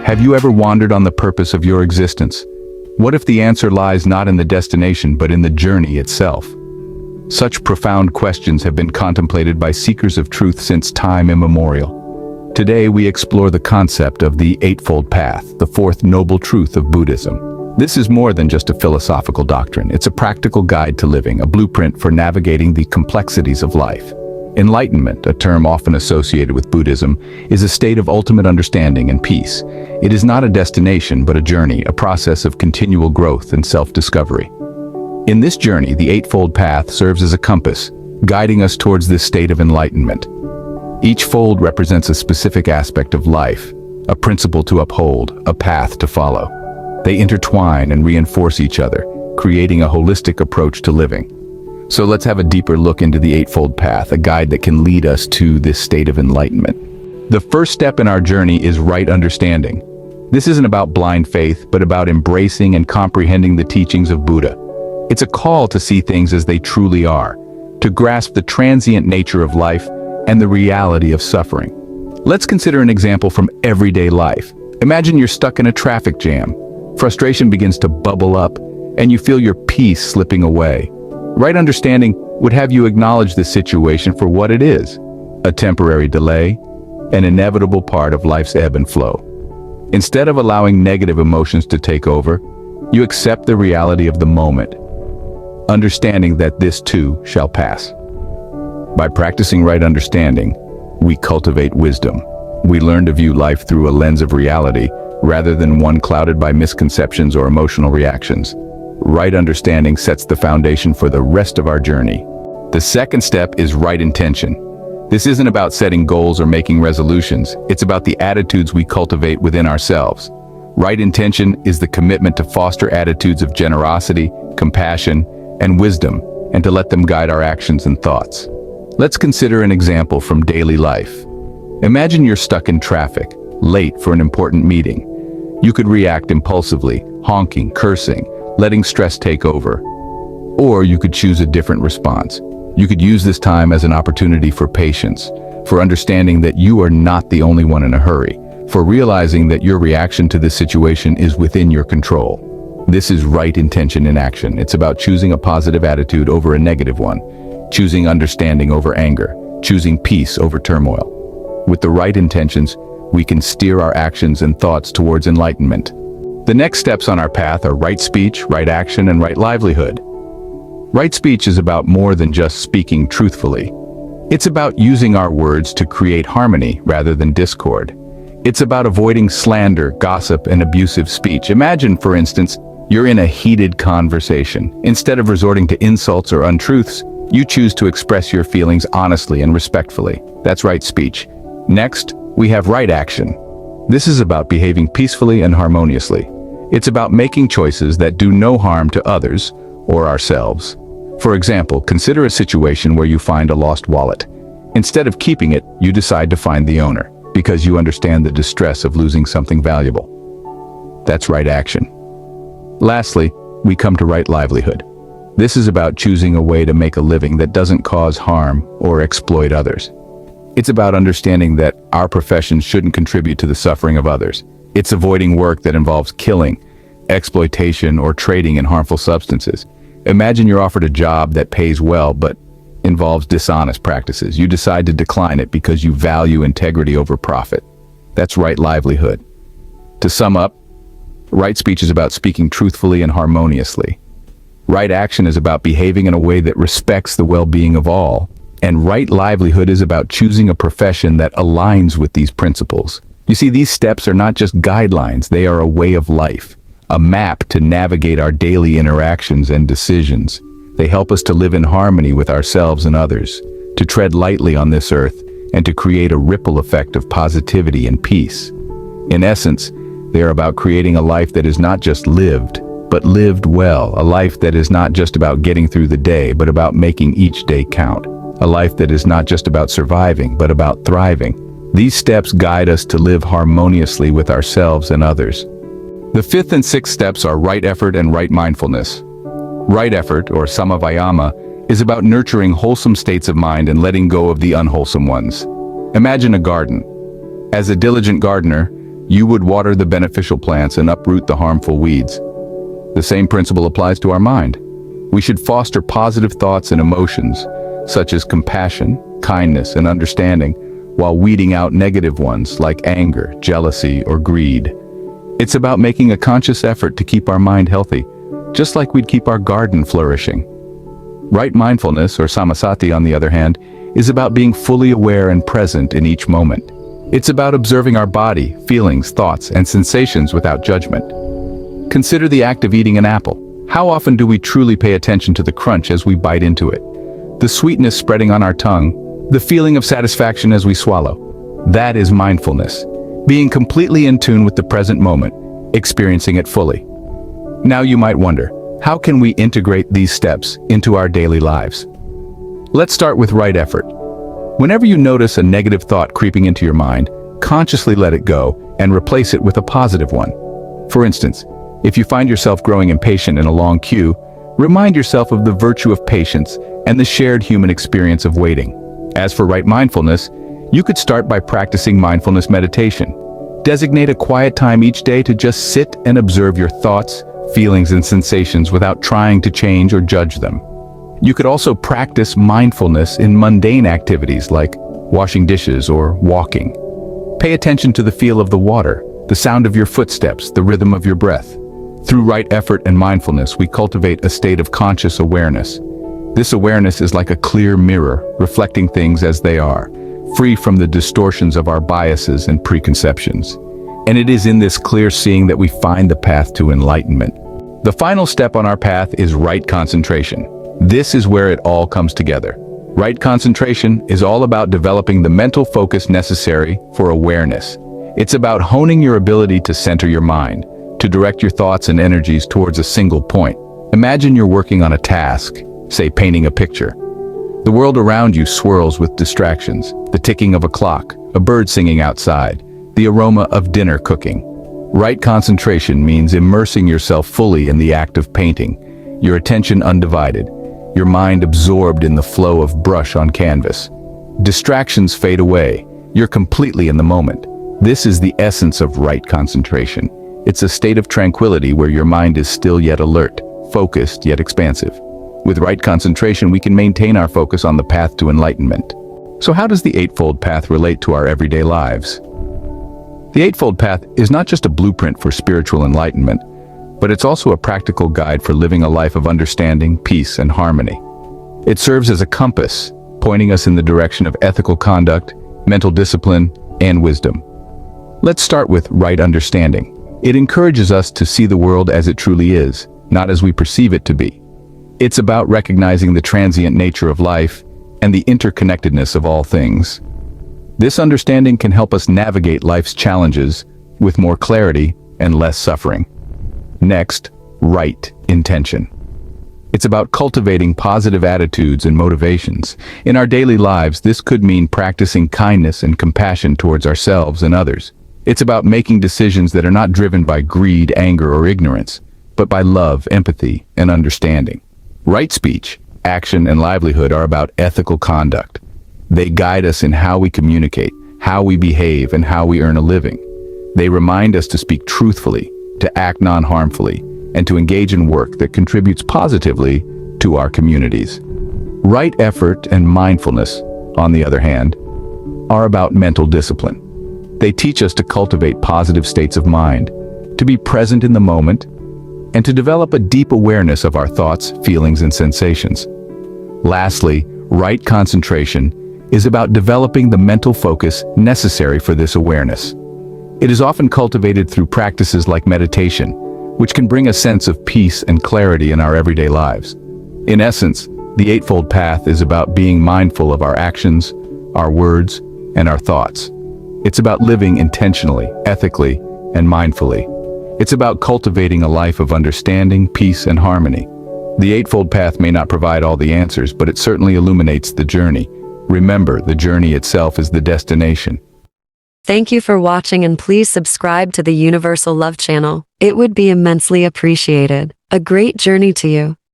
Have you ever wondered on the purpose of your existence? What if the answer lies not in the destination but in the journey itself? Such profound questions have been contemplated by seekers of truth since time immemorial. Today we explore the concept of the Eightfold Path, the fourth noble truth of Buddhism. This is more than just a philosophical doctrine. It's a practical guide to living, a blueprint for navigating the complexities of life. Enlightenment, a term often associated with Buddhism, is a state of ultimate understanding and peace. It is not a destination but a journey, a process of continual growth and self-discovery. In this journey, the Eightfold Path serves as a compass, guiding us towards this state of enlightenment. Each fold represents a specific aspect of life, a principle to uphold, a path to follow. They intertwine and reinforce each other, creating a holistic approach to living. So let's have a deeper look into the Eightfold Path, a guide that can lead us to this state of enlightenment. The first step in our journey is right understanding. This isn't about blind faith, but about embracing and comprehending the teachings of Buddha. It's a call to see things as they truly are, to grasp the transient nature of life and the reality of suffering. Let's consider an example from everyday life. Imagine you're stuck in a traffic jam. Frustration begins to bubble up, and you feel your peace slipping away. Right understanding would have you acknowledge this situation for what it is, a temporary delay, an inevitable part of life's ebb and flow. Instead of allowing negative emotions to take over, you accept the reality of the moment, understanding that this too shall pass. By practicing right understanding, we cultivate wisdom. We learn to view life through a lens of reality, rather than one clouded by misconceptions or emotional reactions. Right understanding sets the foundation for the rest of our journey. The second step is right intention. This isn't about setting goals or making resolutions. It's about the attitudes we cultivate within ourselves. Right intention is the commitment to foster attitudes of generosity, compassion, and wisdom, and to let them guide our actions and thoughts. Let's consider an example from daily life. Imagine you're stuck in traffic, late for an important meeting. You could react impulsively, honking, cursing, letting stress take over. Or you could choose a different response. You could use this time as an opportunity for patience, for understanding that you are not the only one in a hurry, for realizing that your reaction to this situation is within your control. This is right intention in action. It's about choosing a positive attitude over a negative one, choosing understanding over anger, choosing peace over turmoil. With the right intentions, we can steer our actions and thoughts towards enlightenment. The next steps on our path are right speech, right action, and right livelihood. Right speech is about more than just speaking truthfully. It's about using our words to create harmony rather than discord. It's about avoiding slander, gossip, and abusive speech. Imagine, for instance, you're in a heated conversation. Instead of resorting to insults or untruths, you choose to express your feelings honestly and respectfully. That's right speech. Next, we have right action. This is about behaving peacefully and harmoniously. It's about making choices that do no harm to others or ourselves. For example, consider a situation where you find a lost wallet. Instead of keeping it, you decide to find the owner, because you understand the distress of losing something valuable. That's right action. Lastly, we come to right livelihood. This is about choosing a way to make a living that doesn't cause harm or exploit others. It's about understanding that our profession shouldn't contribute to the suffering of others. It's avoiding work that involves killing, exploitation, or trading in harmful substances. Imagine you're offered a job that pays well but involves dishonest practices. You decide to decline it because you value integrity over profit. That's right livelihood. To sum up, right speech is about speaking truthfully and harmoniously. Right action is about behaving in a way that respects the well-being of all. And right livelihood is about choosing a profession that aligns with these principles. You see, these steps are not just guidelines, they are a way of life, a map to navigate our daily interactions and decisions. They help us to live in harmony with ourselves and others, to tread lightly on this earth, and to create a ripple effect of positivity and peace. In essence, they are about creating a life that is not just lived, but lived well, a life that is not just about getting through the day, but about making each day count, a life that is not just about surviving, but about thriving. These steps guide us to live harmoniously with ourselves and others. The fifth and sixth steps are right effort and right mindfulness. Right effort, or samavayama, is about nurturing wholesome states of mind and letting go of the unwholesome ones. Imagine a garden. As a diligent gardener, You would water the beneficial plants and uproot the harmful weeds. The same principle applies to our mind. We should foster positive thoughts and emotions, such as compassion, kindness, and understanding, while weeding out negative ones like anger, jealousy, or greed. It's about making a conscious effort to keep our mind healthy, just like we'd keep our garden flourishing. Right mindfulness, or samasati on the other hand, is about being fully aware and present in each moment. It's about observing our body, feelings, thoughts, and sensations without judgment. Consider the act of eating an apple. How often do we truly pay attention to the crunch as we bite into it? The sweetness spreading on our tongue, the feeling of satisfaction as we swallow. That is mindfulness, being completely in tune with the present moment, experiencing it fully. Now you might wonder, how can we integrate these steps into our daily lives? Let's start with right effort. Whenever you notice a negative thought creeping into your mind, consciously let it go and replace it with a positive one. For instance, if you find yourself growing impatient in a long queue, remind yourself of the virtue of patience and the shared human experience of waiting. As for right mindfulness, you could start by practicing mindfulness meditation. Designate a quiet time each day to just sit and observe your thoughts, feelings, and sensations without trying to change or judge them. You could also practice mindfulness in mundane activities like washing dishes or walking. Pay attention to the feel of the water, the sound of your footsteps, the rhythm of your breath. Through right effort and mindfulness, we cultivate a state of conscious awareness. This awareness is like a clear mirror, reflecting things as they are, free from the distortions of our biases and preconceptions. And it is in this clear seeing that we find the path to enlightenment. The final step on our path is right concentration. This is where it all comes together. Right concentration is all about developing the mental focus necessary for awareness. It's about honing your ability to center your mind, to direct your thoughts and energies towards a single point. Imagine you're working on a task, say painting a picture. The world around you swirls with distractions, the ticking of a clock, a bird singing outside, the aroma of dinner cooking. Right concentration means immersing yourself fully in the act of painting, your attention undivided, your mind absorbed in the flow of brush on canvas. Distractions fade away, you're completely in the moment. This is the essence of right concentration. It's a state of tranquility where your mind is still yet alert, focused yet expansive. With right concentration, we can maintain our focus on the path to enlightenment. So how does the Eightfold Path relate to our everyday lives? The Eightfold Path is not just a blueprint for spiritual enlightenment, but it's also a practical guide for living a life of understanding, peace, and harmony. It serves as a compass, pointing us in the direction of ethical conduct, mental discipline, and wisdom. Let's start with right understanding. It encourages us to see the world as it truly is, not as we perceive it to be. It's about recognizing the transient nature of life and the interconnectedness of all things. This understanding can help us navigate life's challenges with more clarity and less suffering. Next, right intention. It's about cultivating positive attitudes and motivations. In our daily lives, this could mean practicing kindness and compassion towards ourselves and others. It's about making decisions that are not driven by greed, anger, or ignorance, but by love, empathy, and understanding. Right speech, action, and livelihood are about ethical conduct. They guide us in how we communicate, how we behave, and how we earn a living. They remind us to speak truthfully, to act non-harmfully, and to engage in work that contributes positively to our communities. Right effort and mindfulness, on the other hand, are about mental discipline. They teach us to cultivate positive states of mind, to be present in the moment, and to develop a deep awareness of our thoughts, feelings, and sensations. Lastly, right concentration is about developing the mental focus necessary for this awareness. It is often cultivated through practices like meditation, which can bring a sense of peace and clarity in our everyday lives. In essence, the Eightfold Path is about being mindful of our actions, our words, and our thoughts. It's about living intentionally, ethically, and mindfully. It's about cultivating a life of understanding, peace, and harmony. The Eightfold Path may not provide all the answers, but it certainly illuminates the journey. Remember, the journey itself is the destination. Thank you for watching, and please subscribe to the Universal Love channel. It would be immensely appreciated. A great journey to you.